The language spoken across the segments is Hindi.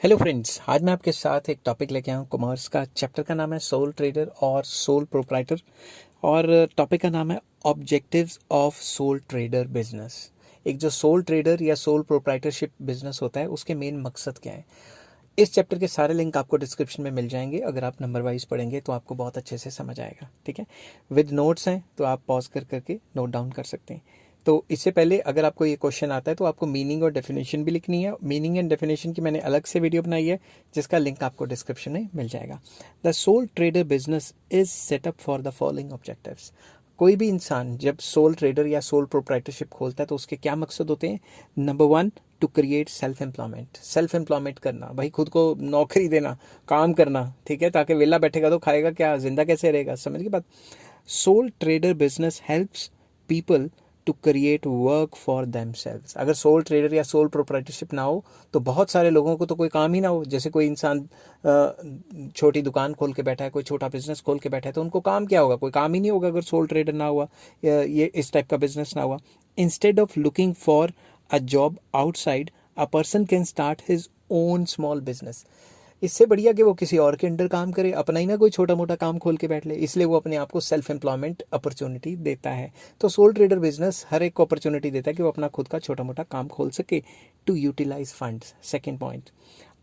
हेलो फ्रेंड्स, आज मैं आपके साथ एक टॉपिक लेके आया हूँ कॉमर्स का। चैप्टर का नाम है सोल ट्रेडर और सोल प्रोप्राइटर और टॉपिक का नाम है objectives of soul trader business. एक जो सोल ट्रेडर या सोल प्रोप्राइटरशिप बिजनेस होता है उसके मेन मकसद क्या है। इस चैप्टर के सारे लिंक आपको डिस्क्रिप्शन में मिल जाएंगे। अगर आप नंबर वाइज पढ़ेंगे तो आपको बहुत अच्छे से समझ आएगा। ठीक है, विद नोट्स हैं तो आप पॉज कर करके नोट डाउन कर सकते हैं। तो इससे पहले अगर आपको ये क्वेश्चन आता है तो आपको मीनिंग और डेफिनेशन भी लिखनी है। मीनिंग एंड डेफिनेशन की मैंने अलग से वीडियो बनाई है जिसका लिंक आपको डिस्क्रिप्शन में मिल जाएगा। The sole trader business is set up for the following objectives. कोई भी इंसान जब सोल ट्रेडर या सोल प्रोप्राइटरशिप खोलता है तो उसके क्या मकसद होते हैं। Number one, to create self employment. Self employment करना, भाई खुद को नौकरी देना, काम करना, ठीक है, ताकि वेला बैठेगा तो खाएगा क्या, जिंदा कैसे रहेगा। समझ की बात। Sole trader business helps people to create work for themselves. अगर सोल ट्रेडर या सोल प्रोप्राइटरशिप ना हो तो बहुत सारे लोगों को तो कोई काम ही ना हो। जैसे कोई इंसान छोटी दुकान खोल के बैठा है, कोई छोटा बिजनेस खोल के बैठा है, तो उनको काम क्या होगा, कोई काम ही नहीं होगा अगर सोल ट्रेडर ना हुआ, ये इस टाइप का बिजनेस ना हुआ। Instead of looking for a job outside, a person can start his own small business. इससे बढ़िया कि वो किसी और के अंडर काम करे, अपना ही ना कोई छोटा मोटा काम खोल के बैठ ले। इसलिए वो अपने आप को सेल्फ एम्प्लॉयमेंट अपॉर्चुनिटी देता है। तो सोल ट्रेडर बिजनेस हर एक को अपॉर्चुनिटी देता है कि वो अपना खुद का छोटा मोटा काम खोल सके। To utilise funds, second point,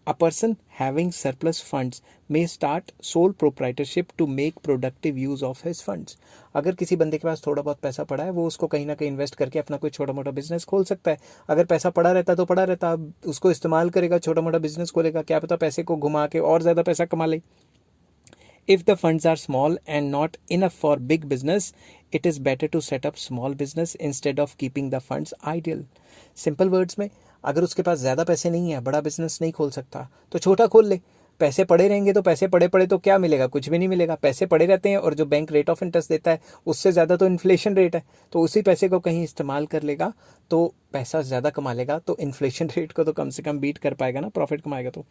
a person having surplus funds may start sole proprietorship to make productive use of his funds। अगर किसी बंदे के पास थोड़ा बहुत पैसा पड़ा है वो उसको कहीं ना कहीं इन्वेस्ट करके अपना कोई छोटा मोटा बिजनेस खोल सकता है। अगर पैसा पड़ा रहता तो पड़ा रहता, उसको इस्तेमाल करेगा, छोटा मोटा बिजनेस खोलेगा, क्या पता पैसे को घुमा के और ज़्यादा पैसा कमा ले। If the funds are small and not enough for big business, it is better to set up small business instead of keeping the funds idle। Simple words में, अगर उसके पास ज़्यादा पैसे नहीं है, बड़ा बिजनेस नहीं खोल सकता, तो छोटा खोल ले। पैसे पड़े रहेंगे तो पैसे पड़े पड़े तो क्या मिलेगा, कुछ भी नहीं मिलेगा। पैसे पड़े रहते हैं और जो बैंक रेट ऑफ इंटरेस्ट देता है उससे ज़्यादा तो इन्फ्लेशन रेट है, तो उसी पैसे को कहीं इस्तेमाल कर लेगा तो पैसा ज़्यादा कमा लेगा, तो इन्फ्लेशन रेट को तो कम से कम बीट कर पाएगा ना, प्रॉफिट कमाएगा। तो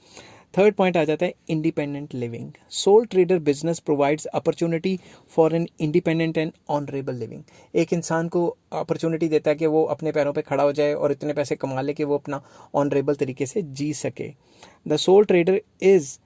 थर्ड पॉइंट आ जाता है independent living. Soul trader business provides opportunity for an independent and honourable living. एक इंसान को अपॉर्चुनिटी देता है कि वो अपने पैरों पे खड़ा हो जाए और इतने पैसे कमा ले कि वो अपना ऑनरेबल तरीके से जी सके। The sole trader is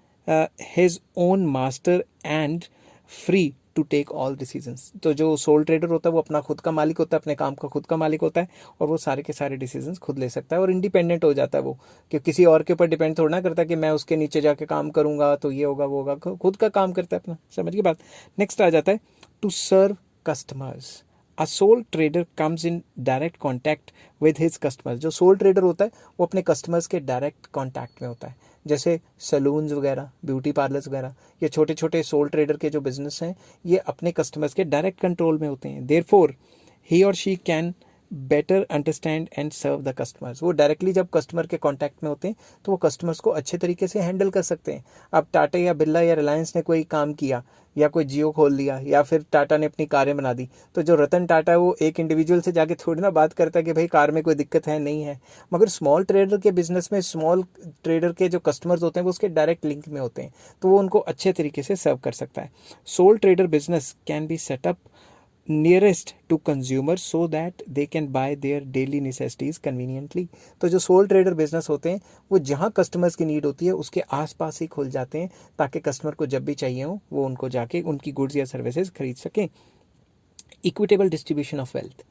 his own master and free to take all decisions. तो जो सोल ट्रेडर होता है वो अपना खुद का मालिक होता है, अपने काम का खुद का मालिक होता है और वो सारे के सारे डिसीजंस खुद ले सकता है और इंडिपेंडेंट हो जाता है वो, कि किसी और के ऊपर डिपेंड थोड़ा ना करता कि मैं उसके नीचे जाके काम करूंगा तो ये होगा वो होगा, खुद का काम करता है अपना। समझ की बात। नेक्स्ट आ जाता है to serve customers. A sole trader comes in direct contact with his customers. जो सोल ट्रेडर होता है वो अपने कस्टमर्स के डायरेक्ट कॉन्टैक्ट में होता है। जैसे सैलून्स वगैरह, ब्यूटी पार्लर्स वगैरह, ये छोटे छोटे सोल ट्रेडर के जो बिजनेस हैं ये अपने कस्टमर्स के डायरेक्ट कंट्रोल में होते हैं। Therefore he or she can better understand and serve the customers. वो डायरेक्टली जब कस्टमर के कांटेक्ट में होते हैं तो वो कस्टमर्स को अच्छे तरीके से हैंडल कर सकते हैं। अब टाटा या बिरला या रिलायंस ने कोई काम किया या कोई जियो खोल लिया या फिर टाटा ने अपनी कारें बना दी, तो जो रतन टाटा है वो एक इंडिविजुअल से जाके थोड़ी ना बात करता है कि भाई कार में कोई दिक्कत है नहीं है। मगर स्मॉल ट्रेडर के बिजनेस में स्मॉल ट्रेडर के जो कस्टमर्स होते हैं वो उसके डायरेक्ट लिंक में होते हैं, तो वो उनको अच्छे तरीके से सर्व कर सकता है। Sole trader business can be set up nearest to consumer so that they can buy their daily necessities conveniently. तो जो सोल ट्रेडर बिजनेस होते हैं वो जहाँ कस्टमर्स की नीड होती है उसके आसपास ही खुल जाते हैं ताकि कस्टमर को जब भी चाहिए हो वो उनको जाके उनकी गुड्स या सर्विसेज खरीद सकें। Equitable distribution of wealth.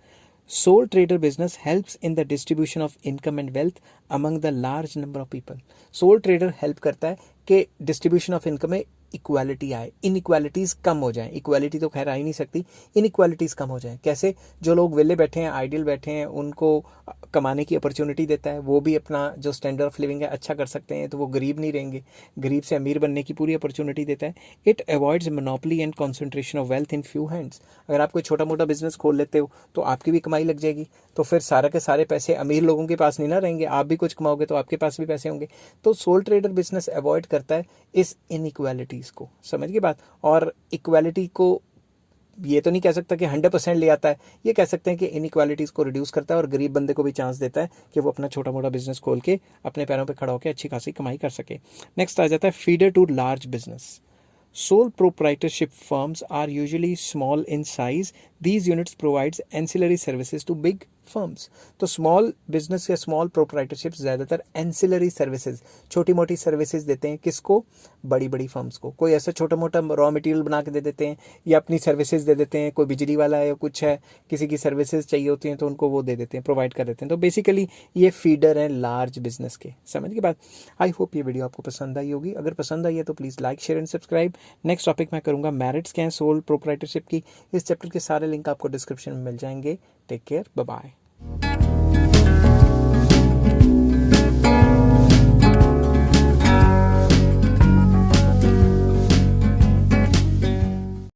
Soul trader business helps in the distribution of income and wealth among the large number of people. Soul trader help करता है कि डिस्ट्रीब्यूशन ऑफ इनकम में इक्वालिटी आए, इनइक्वालिटीज़ कम हो जाएं। इक्वालिटी तो खैर आ ही नहीं सकती, इनइक्वालिटीज़ कम हो जाएं। कैसे? जो लोग वेले बैठे हैं, आइडियल बैठे हैं, उनको कमाने की अपॉर्चुनिटी देता है, वो भी अपना जो स्टैंडर्ड ऑफ लिविंग है अच्छा कर सकते हैं, तो वो गरीब नहीं रहेंगे, गरीब से अमीर बनने की पूरी अपॉर्चुनिटी देता है। It avoids monopoly and concentration of wealth in few hands. अगर आप कोई छोटा मोटा बिजनेस खोल लेते हो तो आपकी भी कमाई लग जाएगी, तो फिर सारा के सारे पैसे अमीर लोगों के पास नहीं ना रहेंगे, आप भी कुछ कमाओगे तो आपके पास भी पैसे होंगे। तो सोल ट्रेडर बिजनेस अवॉइड करता है इस इनइक्वालिटीज़ को। समझ गए बात। और इक्वालिटी को ये तो नहीं कह सकता कि 100% ले आता है, ये कह सकते हैं कि इनइक्वालिटीज़ को रिड्यूस करता है और गरीब बंदे को भी चांस देता है कि वो अपना छोटा मोटा बिजनेस खोल के अपने पैरों पे खड़ा होकर अच्छी खासी कमाई कर सके। नेक्स्ट आ जाता है feeder to large business. Sole proprietorship firms are usually small in size. These units provides ancillary services to big firms. तो स्मॉल बिजनेस या स्मॉल प्रोप्राइटरशिप ज़्यादातर एंसिलरी सर्विसेज, छोटी मोटी सर्विसेज देते हैं। किसको? बड़ी बड़ी फर्म्स को। कोई ऐसा छोटा मोटा रॉ मटेरियल बना के दे देते हैं या अपनी सर्विसेज दे देते हैं। कोई बिजली वाला है या कुछ है, किसी की सर्विसेज चाहिए होती हैं तो उनको वो दे देते हैं, प्रोवाइड कर देते हैं। तो बेसिकली ये फीडर हैं लार्ज बिजनेस के। समझ के बाद आई होप ये वीडियो आपको पसंद आई होगी। अगर पसंद आई है तो please like, share and subscribe. Next topic मैं करूँगा मेरिट्स क्या है सोल प्रोप्राइटरशिप की। इस चैप्टर के सारे लिंक आपको डिस्क्रिप्शन में मिल जाएंगे। Take care, bye bye.